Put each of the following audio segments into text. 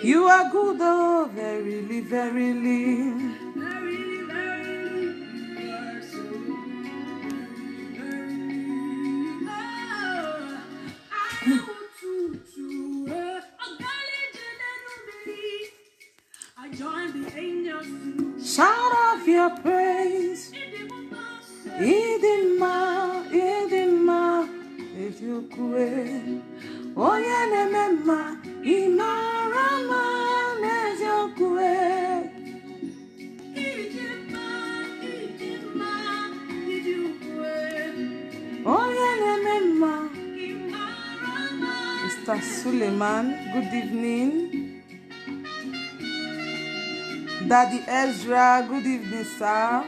You are good, oh, verily, verily. Shout out your praise. Idima, Idima, Ejokwe. Oye nemema, Imarama, Ejokwe. Oye nemema. Mr. Suleiman, good evening. Daddy Ezra, good evening, sir.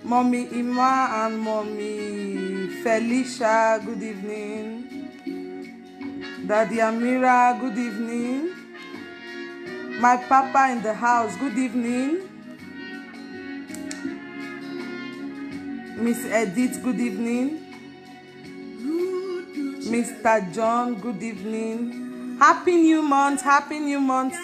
Mommy Ima and Mommy Felicia, good evening. Daddy Amira, good evening. My papa in the house, good evening. Miss Edith, good evening. Mr. John, good evening. Happy New Month, Happy New Month.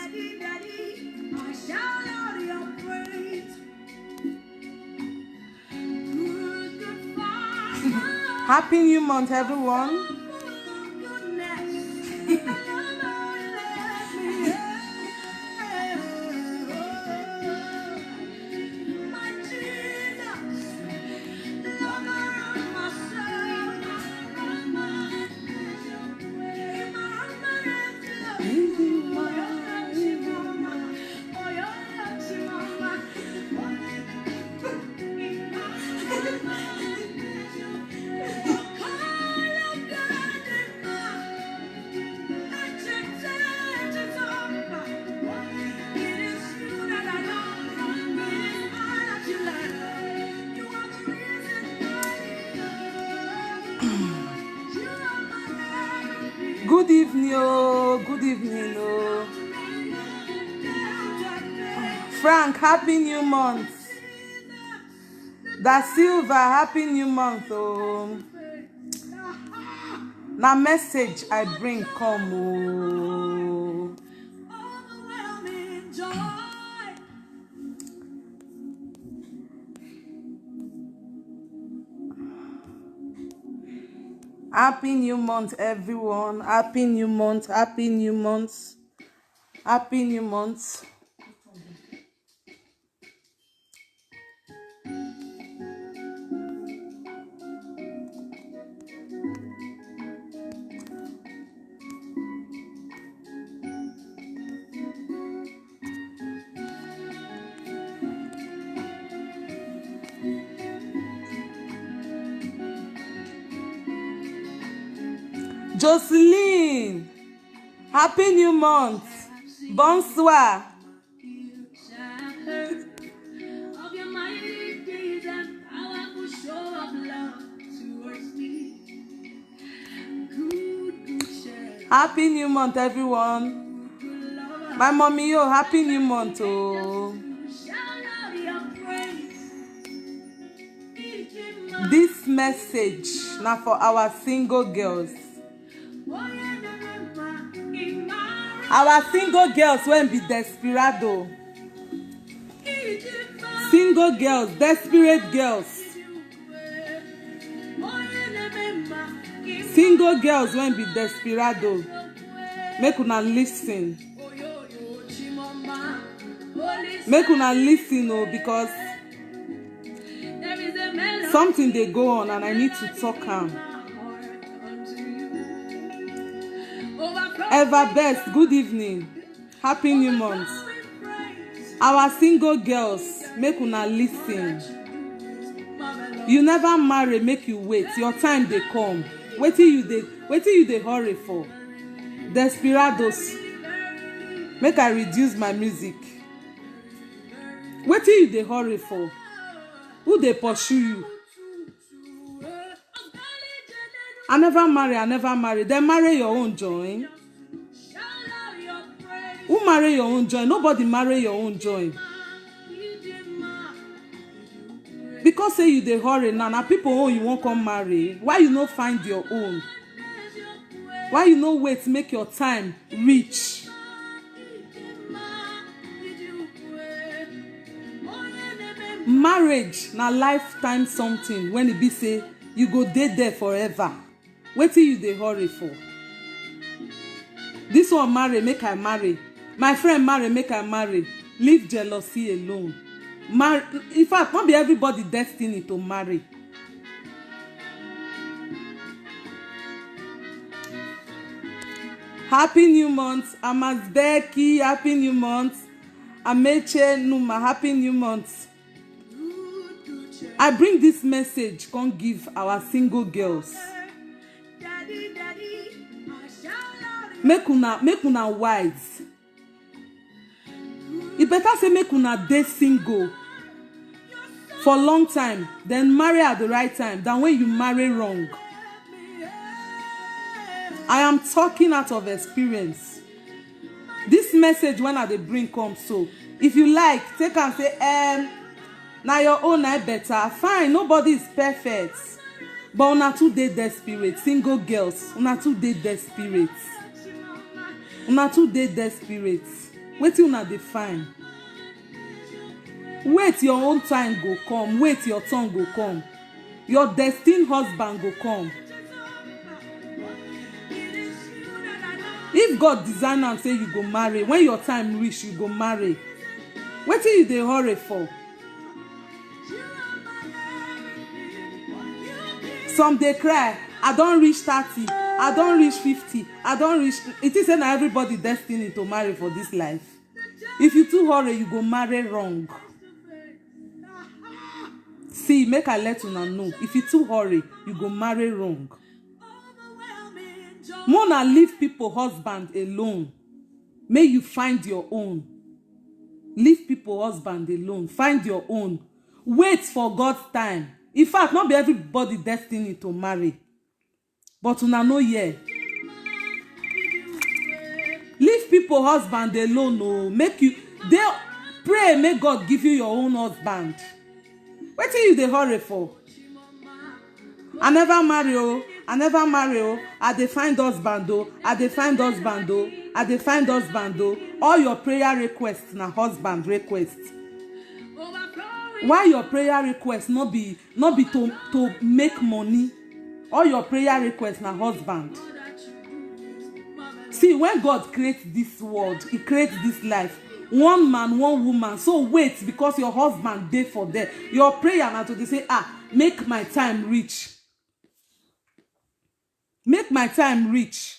Happy New Month, everyone. Good evening, oh, good evening, oh. Frank, Happy New Month. Da Silva, Happy New Month, oh. Now message I bring come, oh. Happy New Month, everyone. Happy New Month, Happy New Month, Happy New Month. Jocelyn, Happy New Month. Bonsoir. Happy New Month, everyone. My mommy, yo, Happy New Month, oh. This message now for our single girls. Our single girls won't be desperado. Single girls, desperate girls. Single girls won't be desperado. Make una listen. Make una listen, oh, because something they go on and I need to talk am. Eva Best, good evening. Happy New Month. Our single girls, make una listen. You never marry, make you wait. Your time they come. Wait till you they hurry for. Desperados. Make I reduce my music. Wait till you they hurry for. Who they pursue you? I never marry. Then marry your own join. Who marry your own join? Nobody marry your own join. Because say you dey hurry now people own you won't come marry. Why you no find your own? Why you no wait make your time reach? Marriage na lifetime something. When it be say you go dey there forever, wetin you dey hurry for? This one marry, make I marry. My friend marry, make I marry. Leave jealousy alone. In fact, not be everybody destined to marry. Happy new month, Amazbeki. Happy new month, Ameche Numa. Happy new month. I bring this message, come give our single girls. Make una wise. It better say make una dey single for long time, then marry at the right time than when you marry wrong. I am talking out of experience. This message when I dey bring come, so if you like, take and say, now your own I better. Fine, nobody is perfect. But una too dey desperate. Single girls, una too dey desperate. Una too dey desperate. Wetin una dey find? Wait, your own time go come. Wait, your turn go come. Your destined husband go come. If God design am say you go marry, when your time reach, you go marry. Wetin you dey hurry for? Some dey cry, I don reach 30, I don reach 50, I don reach. It is say na everybody destined to marry for this life. If you too hurry, you go marry wrong. See, make I let una know. If you too hurry, you go marry wrong. Mona leave people husband alone. May you find your own. Leave people husband alone. Find your own. Wait for God's time. In fact, not be everybody destined to marry. But una know here. Leave people husband alone. No, make you. They pray. May God give you your own husband. Wetin you dey hurry for? I never marry. Oh, I never marry. Oh, I dey find husband. Oh, I dey find husband. Oh, I dey find husband. Oh, all your prayer requests na husband request. Why your prayer request not be to make money? All your prayer requests na husband. See, when God creates this world, He creates this life. One man, one woman. So wait, because your husband dey for there. Your prayer na to dey say, make my time reach. Make my time reach.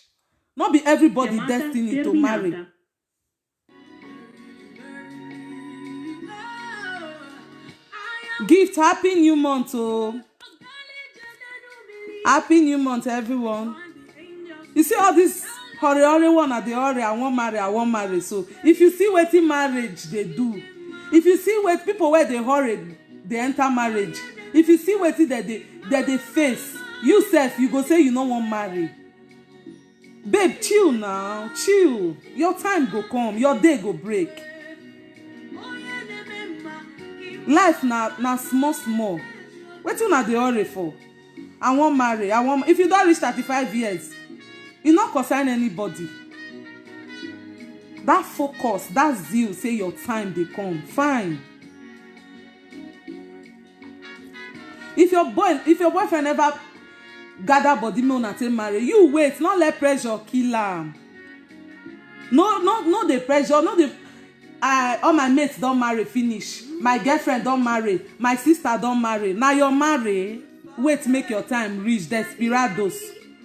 Not be everybody destined to marry. Gift, happy new month, oh. Happy new month, everyone. You see all this hurry one at the hurry, I won't marry. So if you see wetin marriage they do, if you see what people where they hurry, they enter marriage. If you see wetin that they face, you self, you go say you no want marry. Babe, chill now, chill. Your time go come, your day go break. Life na small. Wetin una dey hurry for? I wan marry. If you don reach 35 years, you no concern anybody. That focus, that zeal, say your time dey come. Fine. If your boyfriend never gather body make una take marry, you wait. Not let pressure kill am. No the pressure. No the. All my mates don't marry finish. My girlfriend don't marry. My sister don't marry. Now you're married. Wait, make your time reach. Desperados.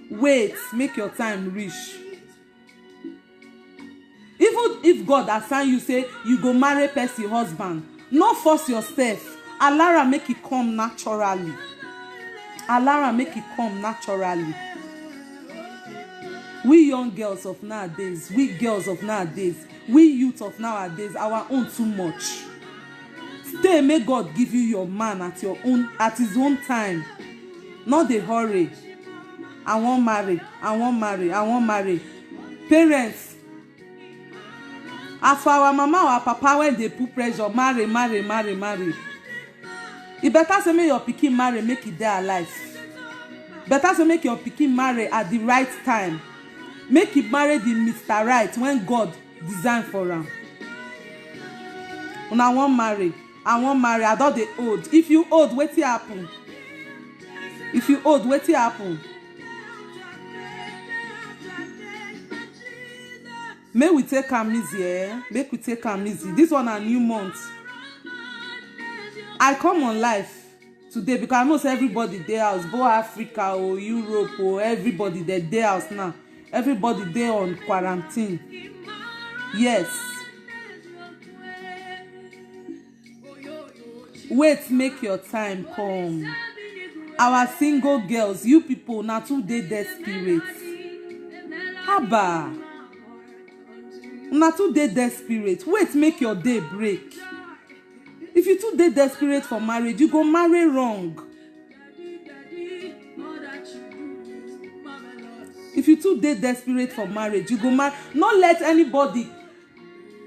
Wait, make your time reach. Even if God assign you, say you go marry person husband, no force yourself. Allow am make it come naturally. Allow am make it come naturally. We young girls of nowadays, we girls of nowadays, we youth of nowadays, our own too much. Stay, may God give you your man at his own time. Not the hurry. I won't marry. Parents, as for our mama or our papa, when they put pressure, marry. It better say make your pikin marry, make it there alive. Better say make your pikin marry at the right time. Make it marry the Mr. Right when God designed for am. Una wan marry, I wan marry, I don dey old. If you old, wetin happen? If you old, wetin happen? Make we take am easy, eh? Make we take am easy. This one na new month. I come on live today because I know say everybody dey house, both Africa or Europe or everybody dey house now. Everybody dey on quarantine. Yes. Wait, make your time come. Our single girls, you people na too dey desperate. Haba. Na too dey desperate. Wait, make your day break. If you too dey desperate for marriage, you go marry wrong. If you too dey desperate for marriage, you go marry. Not let anybody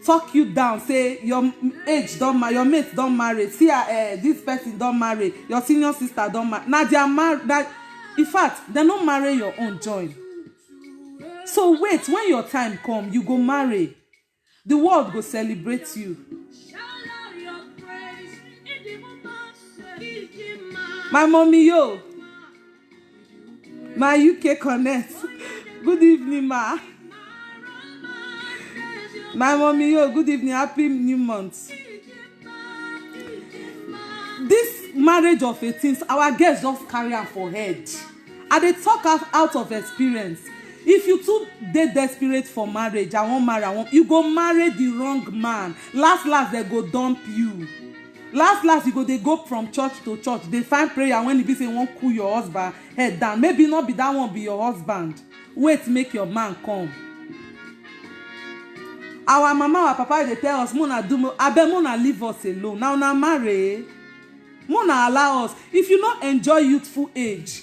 talk you down. Say your age don marry, your mate don marry. See, this person don marry. Your senior sister don marry. Now they are married. In fact, they no marry your own join. So wait, when your time come, you go marry. The world go celebrate you. My mommy, yo. My UK Connect. Good evening, ma. My mommy, yo. Good evening. Happy new month. This marriage of 18s, our girls just carry am for head. And they talk out of experience. If you too dey desperate for marriage, I wan marry, you go marry the wrong man. Last, they go dump you. Last, you go dey go from church to church. They find prayer when e be say you wan cool your husband head down. Maybe not be that one be your husband. Wait, make your man come. Our mama, our papa, they tell us, Mona leave us alone. Now marry. Mona allow us. If you not enjoy youthful age,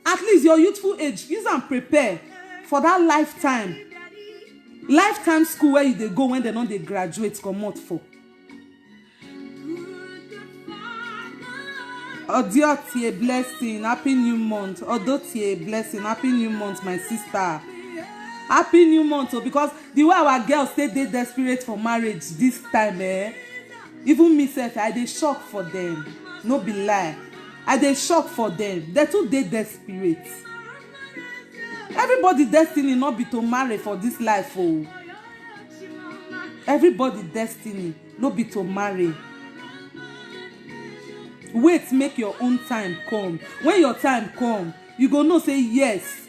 at least your youthful age, use and prepare for that lifetime school where you dey go when they don't dey graduate comot for. Odio a blessing, happy new month. Odo a blessing, happy new month, my sister. Happy new month, oh, because the way our girls stay dey desperate for marriage this time, even me sef, I dey shock for them. No be lie. I dey shock for them. They too dey desperate. Everybody destiny not be to marry for this life, oh. Everybody destiny no be to marry. Wait, make your own time come. When your time come, you go know say yes.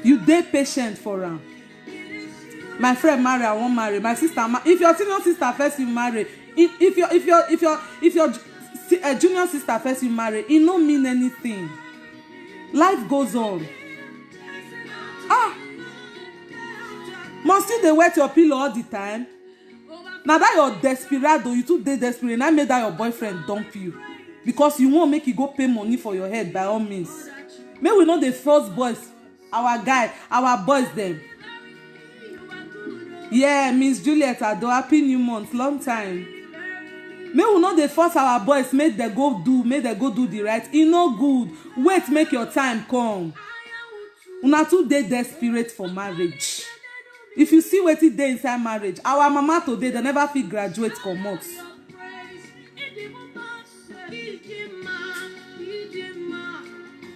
You dey patient for am. My friend marry, I won't marry. My sister, if your senior sister first you marry, if your junior sister first you marry, it no mean anything. Life goes on. Must you dey wet your pillow all the time? Now that you're desperado, you too dey desperate, and I made that your boyfriend dump you because you won't make you go pay money for your head by all means. May we know the first boys, our boys them. Yeah, Miss Juliet Ado, happy new month, long time. May we know the first our boys make they go do the right. E no good. Wait, make your time come. Una too dey desperate for marriage. If you see wetin dey inside marriage, our mama today they never fit graduate comot.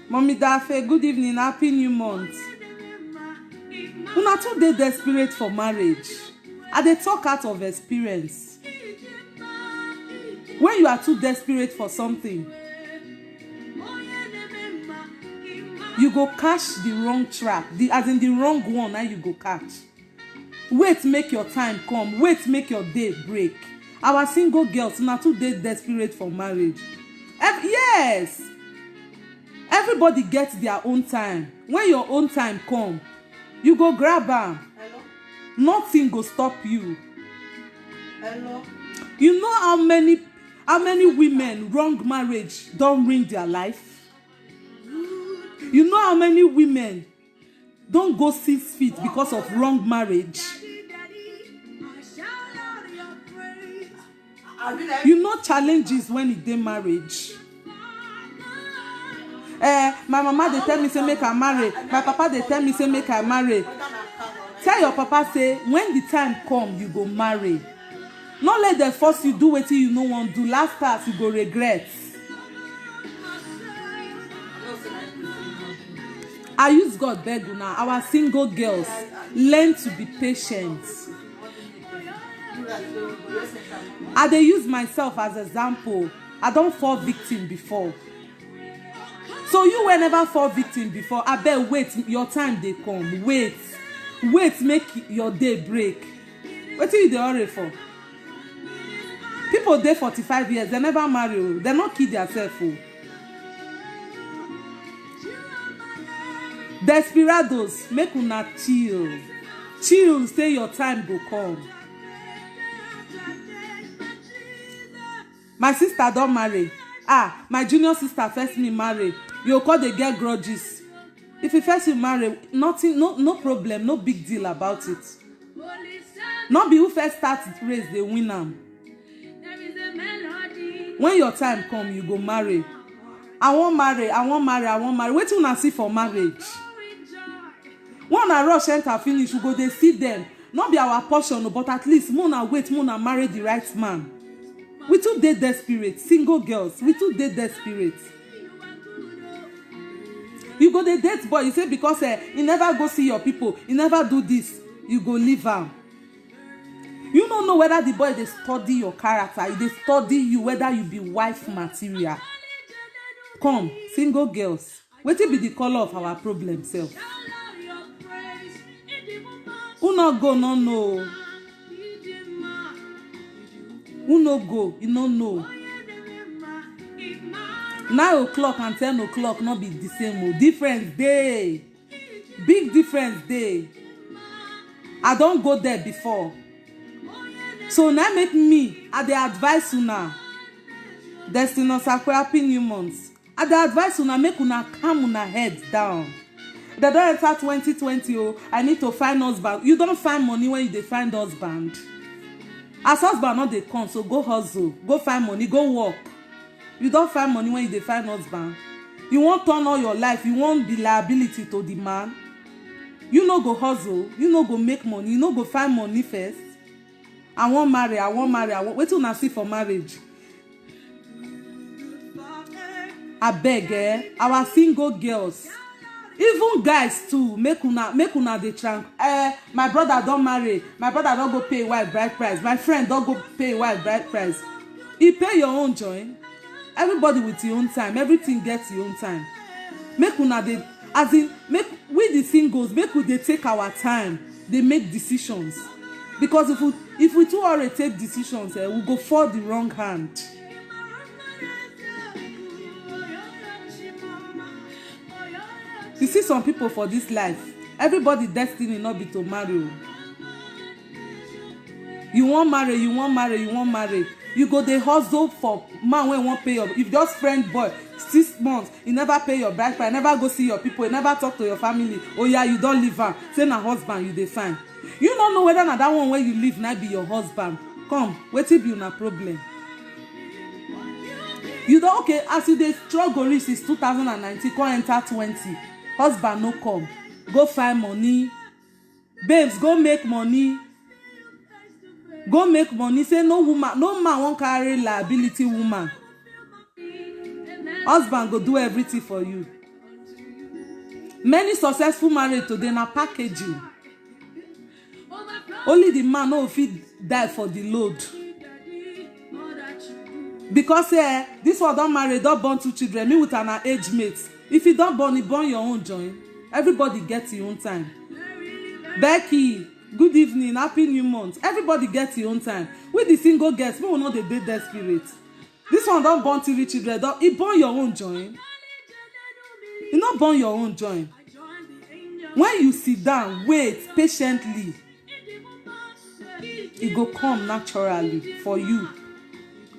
Mommy Dafe, good evening, happy new month. Una too dey desperate for marriage. I dey talk out of experience. When you are too desperate for something, you go catch the wrong trap, as in the wrong one, now you go catch. Wait, make your time come. Wait, make your day break. Our single girls now too dey desperate for marriage. Yes, everybody gets their own time. When your own time come, you go grab am. Nothing go stop you. Hello. You know how many women wrong marriage don't ruin their life? You know how many women don't go 6 feet because of wrong marriage? You know challenges when it dey marriage. My mama they tell me say make I marry. My papa they tell me say make I marry. Tell your papa say when the time come you go marry. No let them force you do wetin you no wan do. Last class you go regret. I use God beg una, our single girls, learn to be patient. I dey use myself as example. I don fall victim before. So you wey never fall victim before, abeg wait, your time dey come. Wait make your day break. Wetin you dey hurry for? People dey 45 years, they never marry o, they no kill themselves o. Desperados, make una chill, say your time go come. My sister don marry. My junior sister first me marry. You call dey get grudges. If you first you marry, nothing, no problem, no big deal about it. Not be who first start race dey win am. When your time come, you go marry. I wan marry. Wetin una see for marriage? When una rush enter finish, we go dey see them. Not be our portion, but at least una wait, una marry the right man. We too dey desperate, single girls. We too dey desperate. You go dey date boy, you say because you never go see your people, you never do this, you go leave am. You don't know whether the boy dey study your character, he dey study you, whether you be wife material. Come, single girls, wetin be the color of our problem sef? Who no go no know? Who no go, you no know. 9 o'clock and 10 o'clock not be the same o. Difference dey. Big difference dey. I don go there before. So now make me, I dey advise una. Destiny Sakwe, happy new month. I dey advise una, make una calm una head down. They don enter 2020 o. I need to find husband. You don't find money when you dey find husband. As husband no dey come, so go hustle, go find money, go work. You don't find money when you dey find husband. You won't turn all your life, you won't be liability to the man. You no go hustle, you no go make money, you no go find money first. I wan marry. Wetin una see for marriage? Abeg, our single girls, even guys too, make una dey trank. My brother don marry, my brother don go pay wife bride price, my friend don go pay wife bride price. He pay your own join. Everybody with your own time, everything gets your own time. Make una dey, as in, make we the singles, make we dey take our time, dey make decisions. Because if we too already take decisions, we go fall the wrong hand. You see some people for this life, everybody destiny not be to marry. You wan marry. You go dey hustle for man wey wan pay your. If just friend boy 6 months, you never pay your bride price, never go see your people, you never talk to your family. Oh yeah, you don leave am. Say na husband you dey find. You don't know whether na that one where you live na be your husband. Come, wetin be una problem? You don okay as you dey struggle reach since 2019, come enter 20. Husband no come. Go find money. Babes, go make money. Go make money. Say no man won't carry liability woman. Husband go do everything for you. Many successful marriage today na packaging. Only the man no fit die for the load. Because this one don marry, don born 2 children, me with an age mate. If you don born, you born your own join. Everybody gets your own time. Becky, good evening, happy new month. Everybody gets your own time. With the single girls, we will not dey desperate. This one don born 3 children, he born your own join. You not born your own join. When you sit down, wait patiently, it go come naturally for you.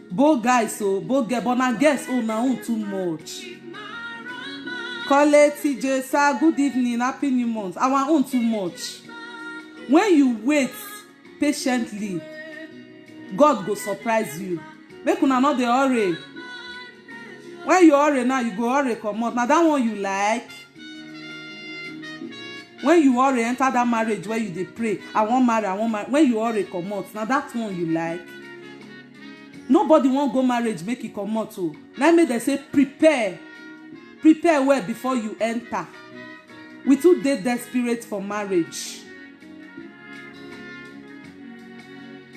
Both guys, both girls, but na girls, na own too much. Kole TJ, sir, good evening, happy new month. Our own too much. When you wait patiently, God go surprise you. Make una not dey hurry. When you hurry now, you go hurry comot. Now that one you like. When you hurry enter that marriage where you dey pray, I wan marry. When you hurry comot, now that one you like. Nobody won't go marriage make e comot o. Na make dem say prepare well before you enter. We too dey desperate for marriage.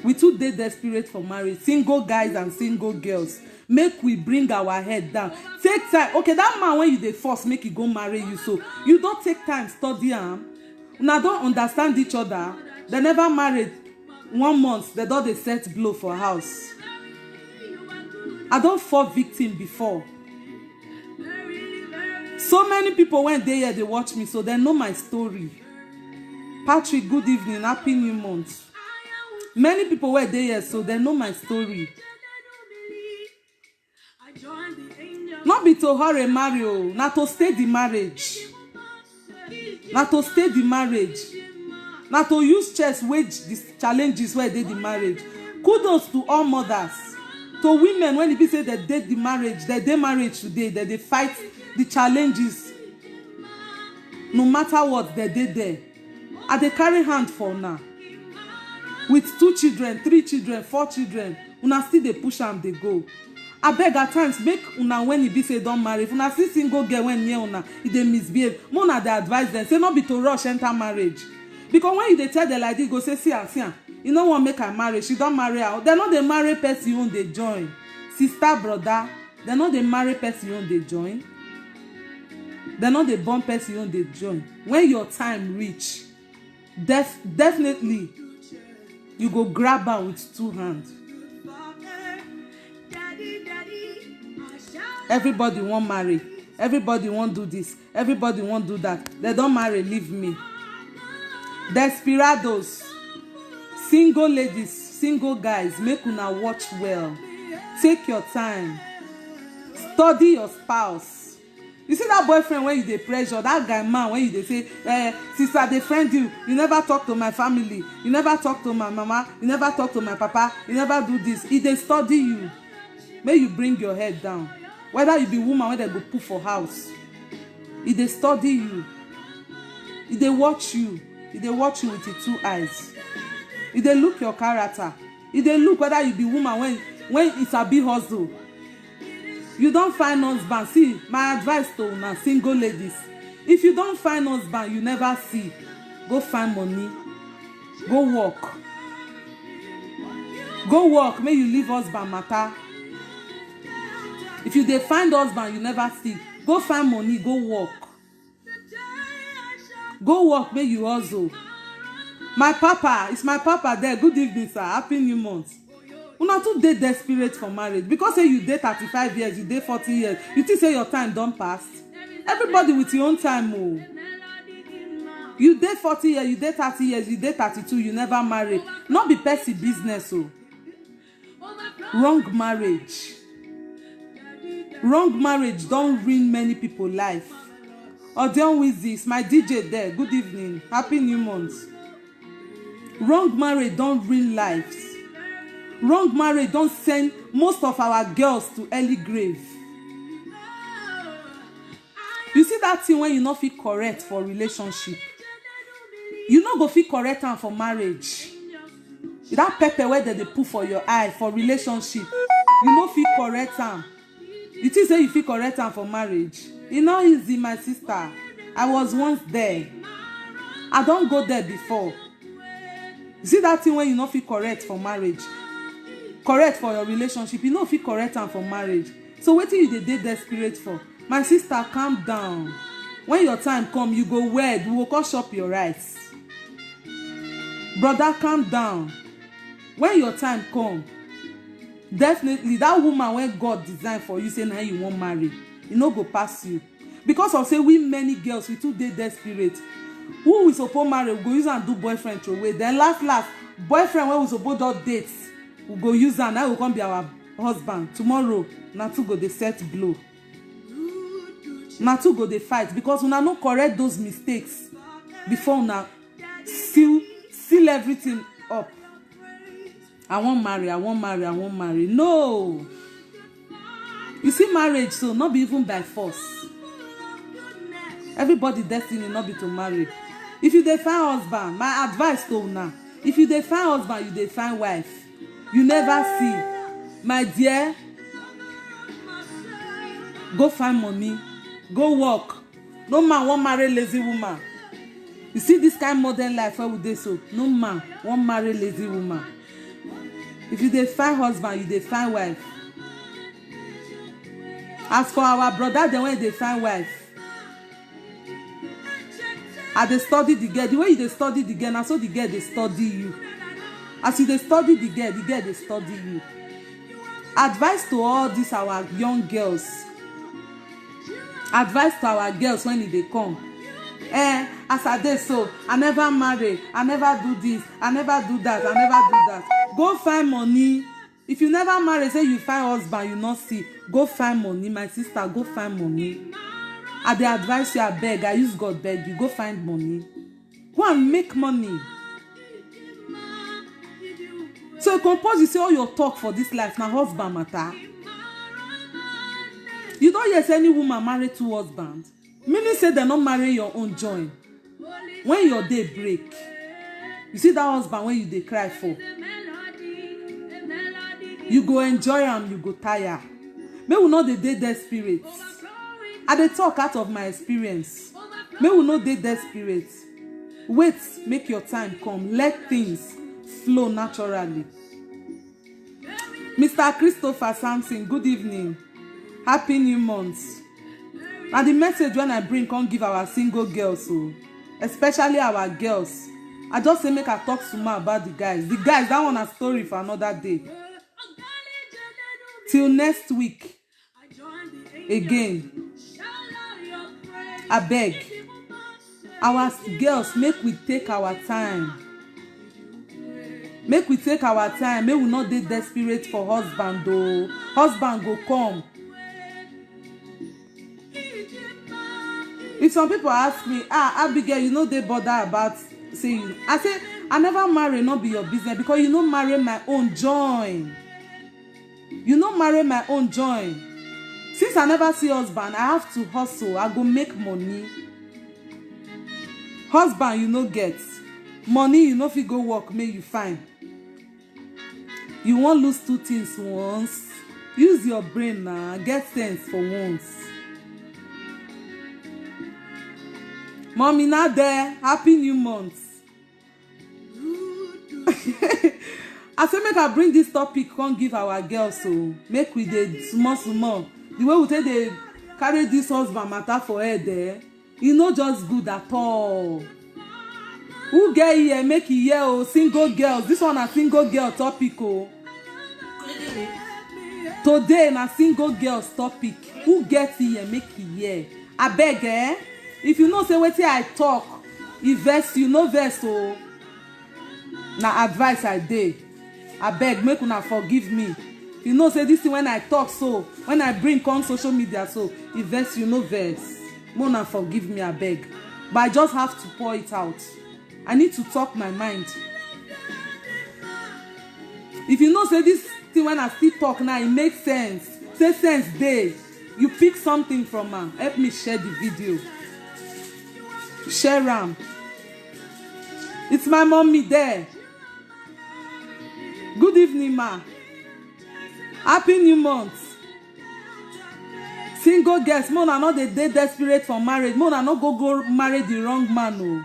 We too dey desperate for marriage. Single guys and single girls, make we bring our head down. Take time. Okay, that man when you dey force make e go marry you, so you don take time study am. Una don understand each other. They never married 1 month, they don dey set blow for house. I don fall victim before. So many people when dey here, they watch me, so they know my story. Patrick, good evening, happy new month. Many people were there, so they know my story. Not be to hurry marry, not to stay the marriage. Not to stay the marriage. Not to use chess wage these challenges where they the marriage. Kudos to all mothers. To women, when it be say they did the marriage, they marriage today, that they fight the challenges. No matter what they did there. And they carry hand for now. With 2 children, 3 children, 4 children, una still dey push am dey go. I beg at times make una when e be say don marry, if una see single girl when near una e dey misbehave, more una dey advise them say no be to rush enter marriage. Because when you dey tell them like this, go say see am, you no wan make her marry, she don marry her. They no dey marry person own dey join. Sister, brother, they no dey marry person own dey join. They no dey born person own dey join. When your time reach, definitely you go grab her with 2 hands. Everybody want marry. Everybody want do this. Everybody want do that. They don't marry, leave me. Desperados, single ladies, single guys, make una watch well. Take your time. Study your spouse. You see that boyfriend when you dey pressure, that guy man when you dey say, sister, they friend you never talk to my family, you never talk to my mama, you never talk to my papa, you never do this. If they study you, may you bring your head down. Whether you be woman when they go put for house, if they study you, if they watch you with the 2 eyes, if they look your character, if they look whether you be woman when it's a big hustle. You don't find husband. See, my advice to una single ladies, if you don't find husband you never see, go find money, go work, may you leave husband matter. If you dey find husband you never see, go find money, go work, may you hustle. My papa, it's my papa there. Good evening, sir, happy new month. Una too dey desperate for marriage because say you dey 35 years, you dey 40 years, you think say your time don pass. Everybody with your own time. You dey 40 years, you dey 30 years, you dey 32, you never marry. Not be person business. Wrong marriage don ruin many people life. Odeon Wizzy, my DJ there, good evening, happy new month. Wrong marriage don ruin lives. Wrong marriage don't send most of our girls to early grave. You see that thing when you not feel correct for relationship, you not go feel correct am for marriage. That pepper where they put for your eye for relationship, you not feel correct am. You think say you feel correct am for marriage? E not easy, my sister. I was once there. I don't go there before. See that thing when you not feel correct for marriage, correct for your relationship, you know if you correct am for marriage. So what you dey desperate for? My sister, calm down. When your time come, you go wed, we will call shop your rights. Brother, calm down. When your time come, definitely that woman when God designed for you, say now you won't marry, e no go pass you. Because of say we many girls, we too dey desperate. Who we suppose marry, we go use and do boyfriend throw away. Then last boyfriend when we suppose do dates, we go use am, now will come be our husband. Tomorrow na two go dey set blow, na two go dey fight because una no correct those mistakes before una seal everything up. I wan marry. No, you see, marriage so not be even by force. Everybody destiny not be to marry. If you dey find husband, my advice to una, if you dey find husband, you dey find wife. You never see. my dear, go find money, go work. No man won't marry lazy woman. You see this kind of modern life where we dey so, no man won't marry lazy woman. If you dey find husband, you dey find wife. As for our brother, then when they find wife, I dey study the girl. The way you dey study the girl, na so the girl dey study you. As you dey study the girl dey study you. Advice to all these our young girls. Advice to our girls when they come. As I dey so, I never marry, I never do this, I never do that, I never do that. Go find money. If you never marry, say you find husband, you not see. Go find money, my sister. Go find money. I dey advise you, I beg. I use God beg you. Go find money. Go and make money. So you compose, you say all your talk for this life now husband matter. You don't hear any woman marry two husbands. Meaning say they not marry your own join. When your day break, you see that husband when you dey cry for. You go enjoy am, you go tire. May we not dey desperate. I dey talk out of my experience. May we not dey desperate. Wait, make your time come. Let things flow naturally. Mr. Christopher Samson, good evening. Happy New Month. Now the message when I bring come give our single girls, so especially our girls. I just say make I talk to more about the guys. The guys, that one a story for another day. Till next week. Again. I beg. Our girls, make we take our time. Make we take our time. May we not dey desperate for husband though. Husband go come. If some people ask me, Abigail, you know they bother about saying, I say, I never marry, not be your business, because you know marry my own join. You know marry my own join. Since I never see husband, I have to hustle. I go make money. Husband, you know get. Money, you know if you go work, may you find. You won't lose two things once. Use your brain now. Get sense for once. Mommy not there. Happy New Month. I say make I bring this topic, come give our girls so make we dey small. The way we take dey carry this husband matter for head there, e no just good at all. Who get here make e hear oh, single girls. This one a single girl topic oh. Today na single girls topic. Who get here make e hear? Abeg if you know say wetin I talk, e vex you, no vex oh. Na advice I dey. Abeg make una forgive me. You know say this thing when I talk so, when I bring on social media so, e vex you, no vex. Make una forgive me abeg. But I just have to pour it out. I need to talk my mind. If you know say this thing when I still talk now, it makes sense. Say sense dey. You pick something from am. Help me share the video. Share am. It's my mommy there. Good evening, ma. Happy New Month. Single girls, Mona not dey desperate for marriage. Mona not go marry the wrong man. No.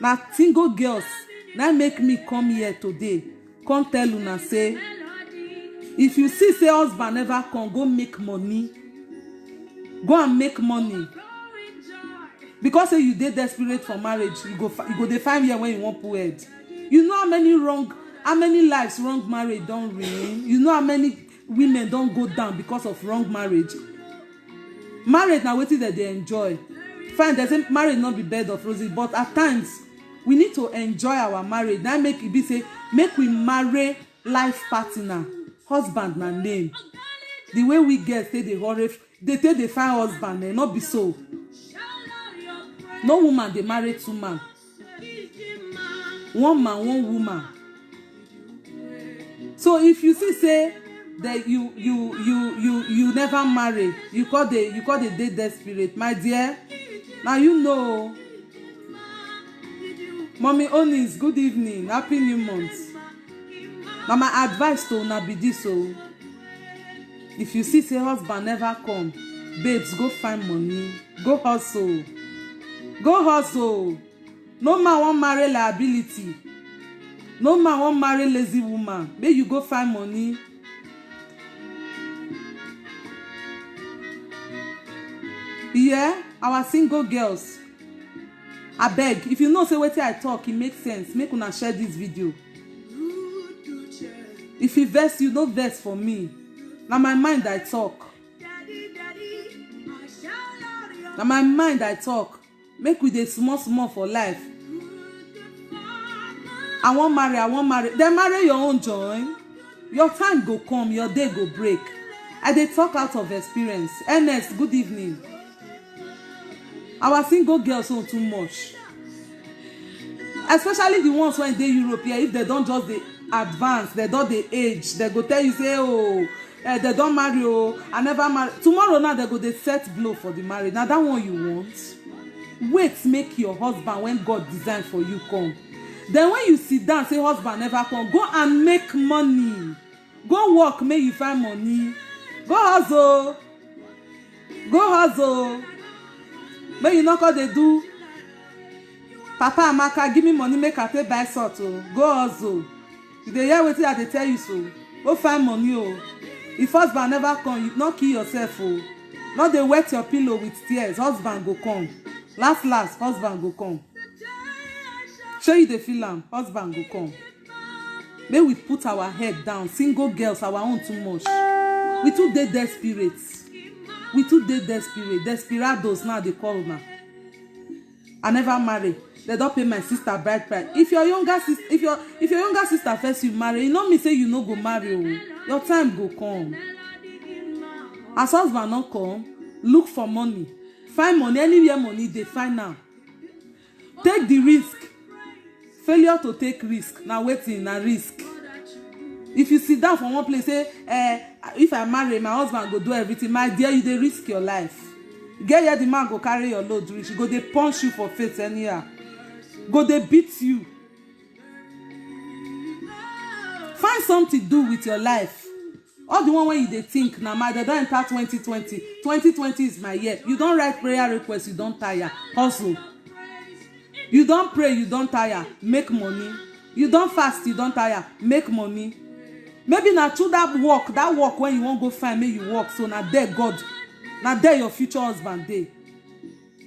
Now single girls, now make me come here today. Come tell una say, if you see say husband never come, go make money. Go and make money. Because say you dey desperate for marriage, you go dey find here when you want put head. You know how many lives wrong marriage don't ruin. You know how many women don't go down because of wrong marriage. Marriage now wetin that they enjoy. Fine, they say marriage not be bed of roses, but at times we need to enjoy our marriage. That make it be say make we marry life partner, husband na name. The way we get say they take they find husband, they not be so. No woman they marry two man. One man, one woman. So if you see say that you never marry, you call the date desperate, my dear. Now you know. Mommy Onis, good evening, happy New Month. Now my advice to una be this oh. If you see say husband never come, babes, go find money, go hustle. Go hustle. No man wan marry liability. No man wan marry lazy woman. Make you go find money. Yeah, our single girls. Abeg, if you know say wetin I talk, e make sense. Make una share this video. If you vex you, no vex for me. Na my mind I talk. Na my mind I talk. Make we dey small for life. I wan marry. Then marry your own join. Your time go come, your day go break. I dey talk out of experience. Ernest, good evening. Our single girls own too much. Especially the ones when dey Europe here, if they don't just dey advance, they don't dey age, they go tell you say, oh, they don't marry, oh, I never marry. Tomorrow now they go dey set blow for the marriage. Now that one you want. Wait, make your husband when God designed for you come. Then when you sit down say husband never come, go and make money. Go work, make you find money. Go hustle. Go hustle. Make you not call they do. Papa Amaka, give me money, make I take buy salt. Oh. Go hustle. You dey hear wetin I dey tell you so. Go find money. Oh. If husband never come, you not kill yourself. Oh. Not dey wet your pillow with tears. Husband go come. Last, husband go come. Show you the film, husband go come. May we put our head down. Single girls, our own too much. We too dey desperate. We too dey desperate. Desperados now they call now. I never marry. They don't pay my sister bride price. If your younger sister first you marry, you know me say you no go marry. Oh. Your time go come. As husband not come, look for money. Find money anywhere money they find now. Take the risk. Failure to take risk. Now waiting na risk. If you sit down for one place, say, if I marry, my husband go do everything. My dear, you dey risk your life. Get here, the man go carry your load reach. Go dey punch you for face anyhow. Go dey beat you. Find something to do with your life. All the one where you dey think, now my they don't enter 2020. 2020 is my year. You don't write prayer requests, you don't tire. Hustle. You don't pray, you don't tire. Make money. You don't fast, you don't tire. Make money. Maybe now through that work when you won't go find me, you work. So now there God, now there your future husband day.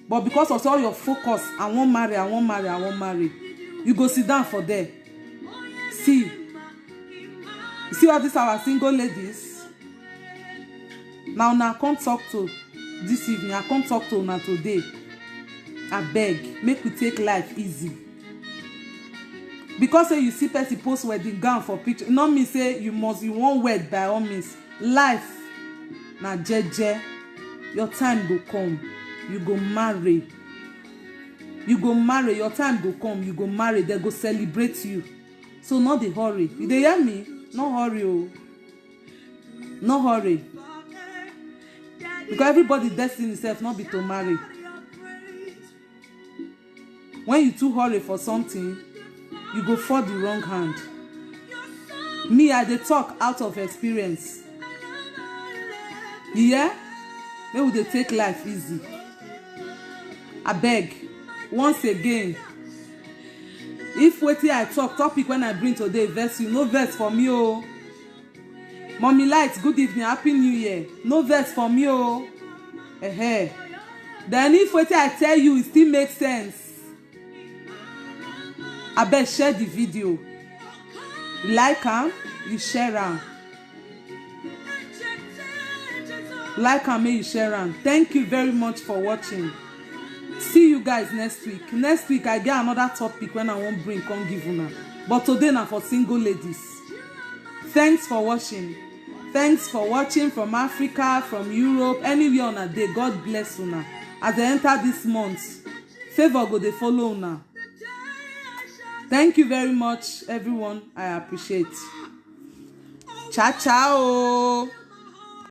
But because of all your focus, I won't marry. You go sit down for there. See. You see all these our single ladies? Now I can't talk to this evening. I can't talk to now today. I beg, make we take life easy. Because say you see person post wedding gown for picture, not me say you won't wed by all means. Life na jeje. Your time go come, you go marry. You go marry, your time go come, you go marry, they go celebrate you. So not the hurry. You dey hear me? No hurry, oh. No hurry. Because everybody destined itself not be to marry. When you too hurry for something, you go fall the wrong hand. Me, I dey talk out of experience. Yeah? Maybe they take life easy. I beg, once again, if wetin I talk topic when I bring today vex you, no vex for me, oh. Mommy Light, good evening, happy new year. No vex for me, oh. Then if wetin I tell you, it still makes sense. I beg, share the video. Like am, you share am. Like am, make you share am. Thank you very much for watching. See you guys next week. Next week I get another topic when I won't bring come give una. But today na for single ladies. Thanks for watching. Thanks for watching from Africa, from Europe, anywhere on a day. God bless una. As they enter this month, favor go dey follow una. Thank you very much, everyone. I appreciate. Ciao, ciao.